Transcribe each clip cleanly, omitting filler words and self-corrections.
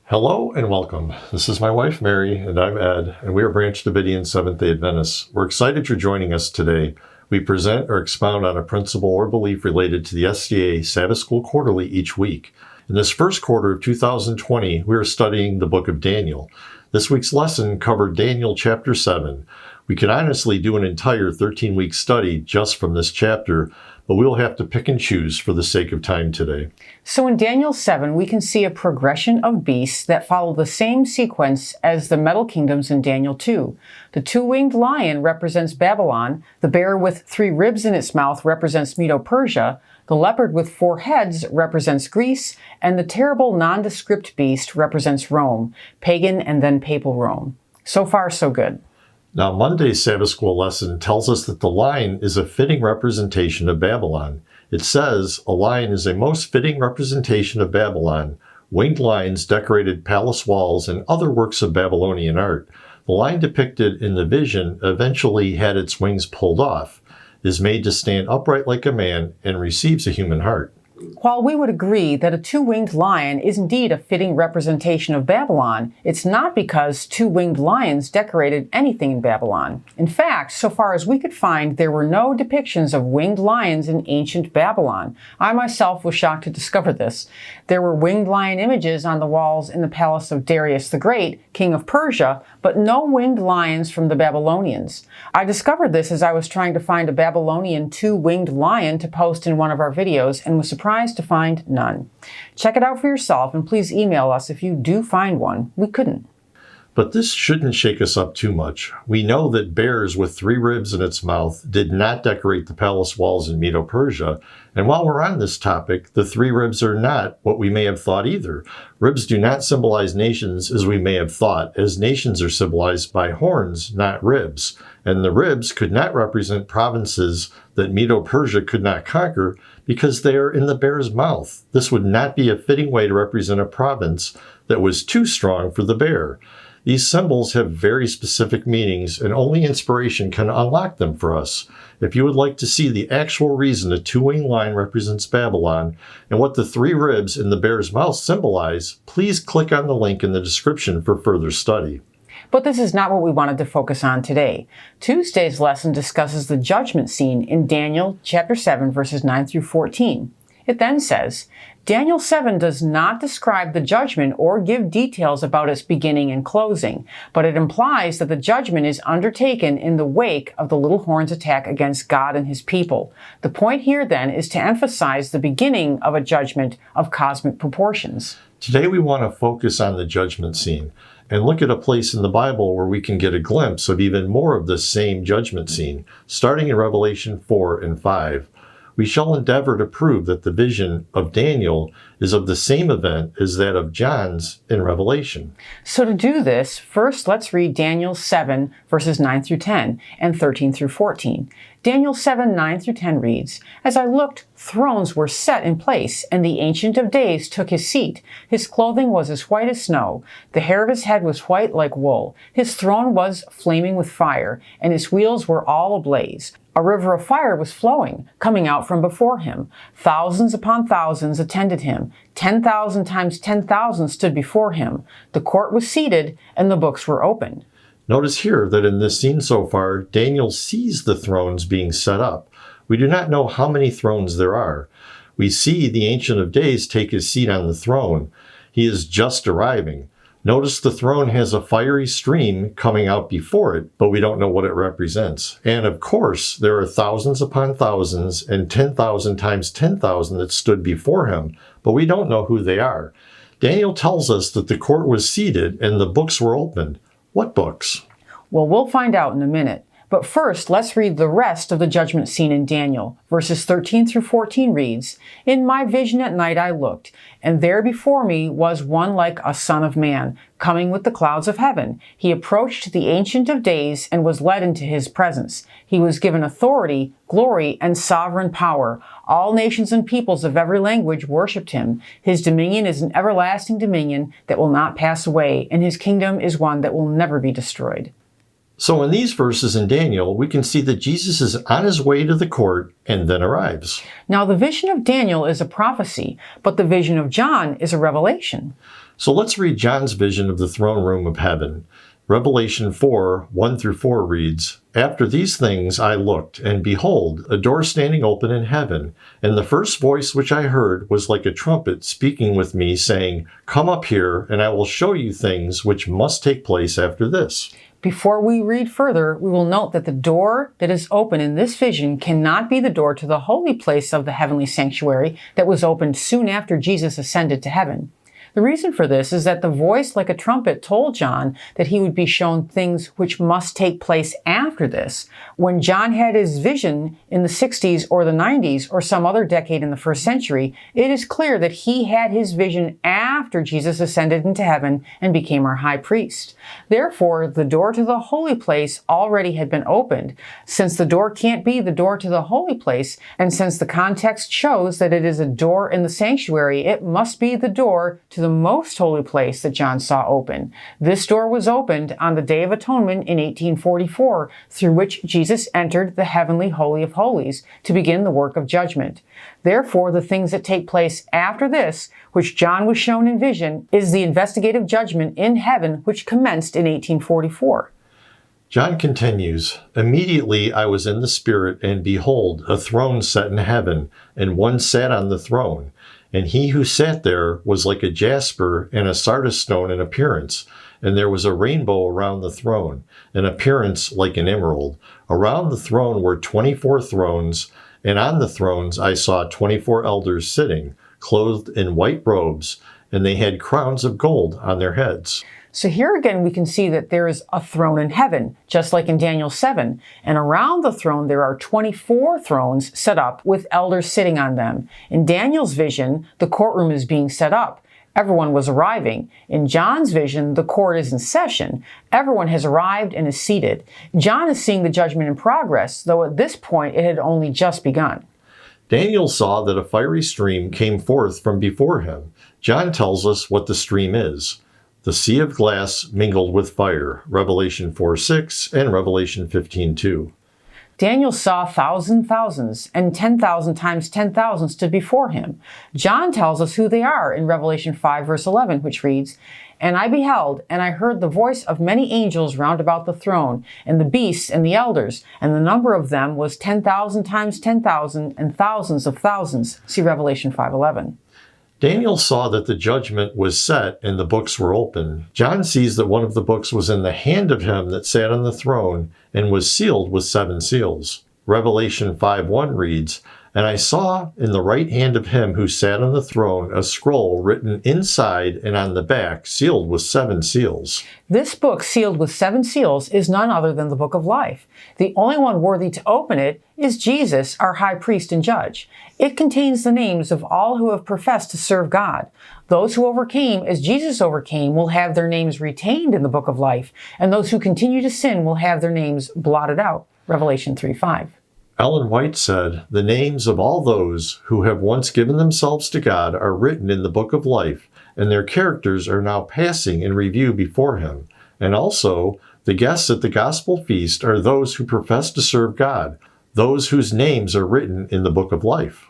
Hello and welcome. This is my wife Mary and I'm Ed, and we are Branch Davidian Seventh-Day Adventists. We're excited you're joining us today. We present or expound on a principle or belief related to the SDA Sabbath School Quarterly each week. In this first quarter of 2020, we are studying the book of Daniel. This week's lesson covered Daniel chapter 7. We could honestly do an entire 13-week study just from this chapter, but we'll have to pick and choose for the sake of time today. So in Daniel 7, we can see a progression of beasts that follow the same sequence as the metal kingdoms in Daniel 2. The two-winged lion represents Babylon, the bear with 3 ribs in its mouth represents Medo-Persia, the leopard with 4 heads represents Greece, and the terrible nondescript beast represents Rome, pagan and then papal Rome. So far, so good. Now, Monday's Sabbath School lesson tells us that the lion is a fitting representation of Babylon. It says, a lion is a most fitting representation of Babylon. Winged lions decorated palace walls and other works of Babylonian art. The lion depicted in the vision eventually had its wings pulled off, is made to stand upright like a man, and receives a human heart. While we would agree that a two-winged lion is indeed a fitting representation of Babylon, it's not because two-winged lions decorated anything in Babylon. In fact, so far as we could find, there were no depictions of winged lions in ancient Babylon. I myself was shocked to discover this. There were winged lion images on the walls in the palace of Darius the Great, king of Persia, but no winged lions from the Babylonians. I discovered this as I was trying to find a Babylonian two-winged lion to post in one of our videos and was surprised to find none. Check it out for yourself and please email us if you do find one. We couldn't. But this shouldn't shake us up too much. We know that bears with 3 ribs in its mouth did not decorate the palace walls in Medo-Persia. And while we're on this topic, the 3 ribs are not what we may have thought either. Ribs do not symbolize nations as we may have thought, as nations are symbolized by horns, not ribs. And the ribs could not represent provinces that Medo-Persia could not conquer because they are in the bear's mouth. This would not be a fitting way to represent a province that was too strong for the bear. These symbols have very specific meanings, and only inspiration can unlock them for us. If you would like to see the actual reason a two-winged lion represents Babylon and what the 3 ribs in the bear's mouth symbolize, please click on the link in the description for further study. But this is not what we wanted to focus on today. Tuesday's lesson discusses the judgment scene in Daniel chapter 7, verses 9 through 14. It then says, Daniel 7 does not describe the judgment or give details about its beginning and closing, but it implies that the judgment is undertaken in the wake of the little horn's attack against God and his people. The point here then is to emphasize the beginning of a judgment of cosmic proportions. Today we want to focus on the judgment scene and look at a place in the Bible where we can get a glimpse of even more of this same judgment scene, starting in Revelation 4 and 5. We shall endeavor to prove that the vision of Daniel is of the same event as that of John's in Revelation. So to do this, first let's read Daniel 7, verses 9 through 10 and 13 through 14. Daniel 7, 9 through 10 reads, As I looked, thrones were set in place, and the Ancient of Days took his seat. His clothing was as white as snow. The hair of his head was white like wool. His throne was flaming with fire, and his wheels were all ablaze. A river of fire was flowing, coming out from before him. Thousands upon thousands attended him. 10,000 times 10,000 stood before him. The court was seated, and the books were opened. Notice here that in this scene so far, Daniel sees the thrones being set up. We do not know how many thrones there are. We see the Ancient of Days take his seat on the throne. He is just arriving. Notice the throne has a fiery stream coming out before it, but we don't know what it represents. And of course, there are thousands upon thousands and 10,000 times 10,000 that stood before him, but we don't know who they are. Daniel tells us that the court was seated and the books were opened. What books? Well, we'll find out in a minute. But first, let's read the rest of the judgment scene in Daniel. Verses 13 through 14 reads, In my vision at night I looked, and there before me was one like a son of man, coming with the clouds of heaven. He approached the Ancient of Days and was led into his presence. He was given authority, glory, and sovereign power. All nations and peoples of every language worshipped him. His dominion is an everlasting dominion that will not pass away, and his kingdom is one that will never be destroyed. So in these verses in Daniel, we can see that Jesus is on his way to the court and then arrives. Now the vision of Daniel is a prophecy, but the vision of John is a revelation. So let's read John's vision of the throne room of heaven. Revelation 4, 1 through 4 reads, "After these things I looked, and behold, a door standing open in heaven. And the first voice which I heard was like a trumpet speaking with me, saying, 'Come up here, and I will show you things which must take place after this.'" Before we read further, we will note that the door that is open in this vision cannot be the door to the holy place of the heavenly sanctuary that was opened soon after Jesus ascended to heaven. The reason for this is that the voice like a trumpet told John that he would be shown things which must take place after this. When John had his vision in the 60s or the 90s or some other decade in the first century, it is clear that he had his vision after Jesus ascended into heaven and became our high priest. Therefore, the door to the holy place already had been opened. Since the door can't be the door to the holy place, and since the context shows that it is a door in the sanctuary, it must be the door to the most holy place that John saw open. This door was opened on the Day of Atonement in 1844, through which Jesus entered the heavenly Holy of Holies to begin the work of judgment. Therefore, the things that take place after this, which John was shown in vision, is the investigative judgment in heaven which commenced in 1844. John continues, "Immediately I was in the Spirit, and behold, a throne set in heaven, and one sat on the throne. And he who sat there was like a jasper and a sardis stone in appearance. And there was a rainbow around the throne, an appearance like an emerald. Around the throne were 24 thrones, and on the thrones I saw 24 elders sitting, clothed in white robes, and they had crowns of gold on their heads." So here again we can see that there is a throne in heaven, just like in Daniel 7. And around the throne there are 24 thrones set up with elders sitting on them. In Daniel's vision, the courtroom is being set up. Everyone was arriving. In John's vision, the court is in session. Everyone has arrived and is seated. John is seeing the judgment in progress, though at this point it had only just begun. Daniel saw that a fiery stream came forth from before him. John tells us what the stream is. The sea of glass mingled with fire, Revelation 4:6 and Revelation 15:2. Daniel saw thousands, and 10,000 times 10,000 stood before him. John tells us who they are in Revelation 5, verse 11, which reads, "And I beheld, and I heard the voice of many angels round about the throne, and the beasts and the elders, and the number of them was 10,000 times 10,000, and thousands of thousands." See Revelation 5:11. Daniel saw that the judgment was set and the books were open. John sees that one of the books was in the hand of him that sat on the throne and was sealed with 7 seals. Revelation 5:1 reads, "And I saw in the right hand of him who sat on the throne a scroll written inside and on the back, sealed with 7 seals." This book, sealed with 7 seals, is none other than the Book of Life. The only one worthy to open it is Jesus, our high priest and judge. It contains the names of all who have professed to serve God. Those who overcame, as Jesus overcame, will have their names retained in the Book of Life, and those who continue to sin will have their names blotted out. Revelation 3:5. Ellen White said, "The names of all those who have once given themselves to God are written in the book of life, and their characters are now passing in review before him. And also, the guests at the gospel feast are those who profess to serve God, those whose names are written in the book of life."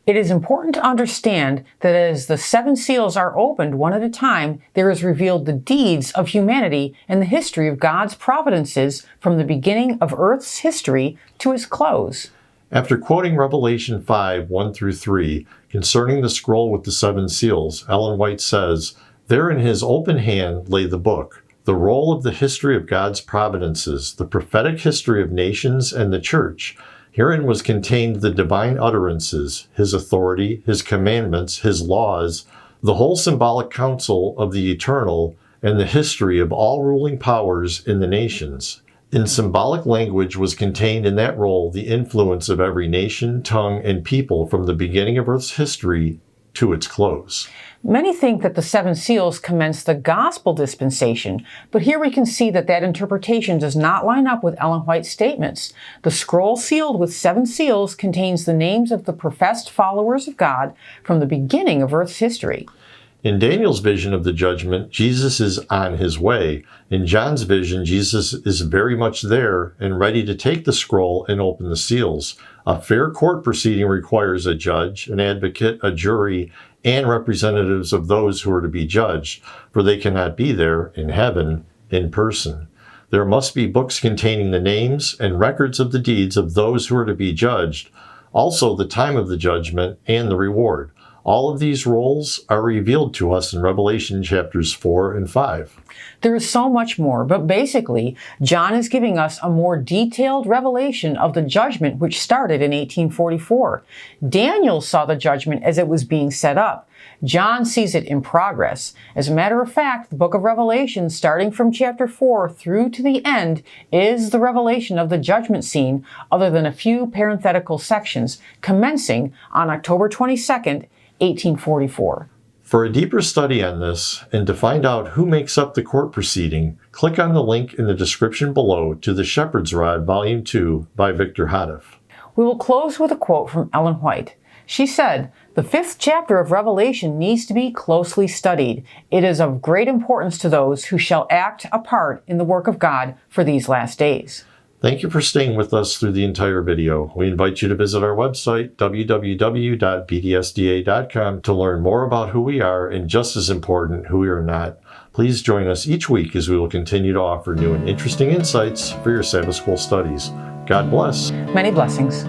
It is important to understand that as the 7 seals are opened one at a time, there is revealed the deeds of humanity and the history of God's providences from the beginning of Earth's history to its close. After quoting Revelation 5, 1 through 3, concerning the scroll with the 7 seals, Ellen White says, "There in his open hand lay the book, the roll of the history of God's providences, the prophetic history of nations and the church. Herein was contained the divine utterances, his authority, his commandments, his laws, the whole symbolic counsel of the eternal, and the history of all ruling powers in the nations. In symbolic language was contained in that roll the influence of every nation, tongue, and people from the beginning of Earth's history to its close." Many think that the 7 seals commence the gospel dispensation, but here we can see that that interpretation does not line up with Ellen White's statements. The scroll sealed with 7 seals contains the names of the professed followers of God from the beginning of Earth's history. In Daniel's vision of the judgment, Jesus is on his way. In John's vision, Jesus is very much there and ready to take the scroll and open the seals. A fair court proceeding requires a judge, an advocate, a jury, and representatives of those who are to be judged, for they cannot be there in heaven in person. There must be books containing the names and records of the deeds of those who are to be judged, also the time of the judgment and the reward. All of these roles are revealed to us in Revelation chapters 4 and 5. There is so much more, but basically, John is giving us a more detailed revelation of the judgment which started in 1844. Daniel saw the judgment as it was being set up. John sees it in progress. As a matter of fact, the book of Revelation, starting from chapter 4 through to the end, is the revelation of the judgment scene, other than a few parenthetical sections, commencing on October 22nd, 1844. For a deeper study on this, and to find out who makes up the court proceeding, click on the link in the description below to The Shepherd's Rod, Volume 2 by Victor Houteff. We will close with a quote from Ellen White. She said, "The 5th chapter of Revelation needs to be closely studied. It is of great importance to those who shall act a part in the work of God for these last days." Thank you for staying with us through the entire video. We invite you to visit our website, www.bdsda.com, to learn more about who we are and, just as important, who we are not. Please join us each week as we will continue to offer new and interesting insights for your Sabbath School studies. God bless. Many blessings.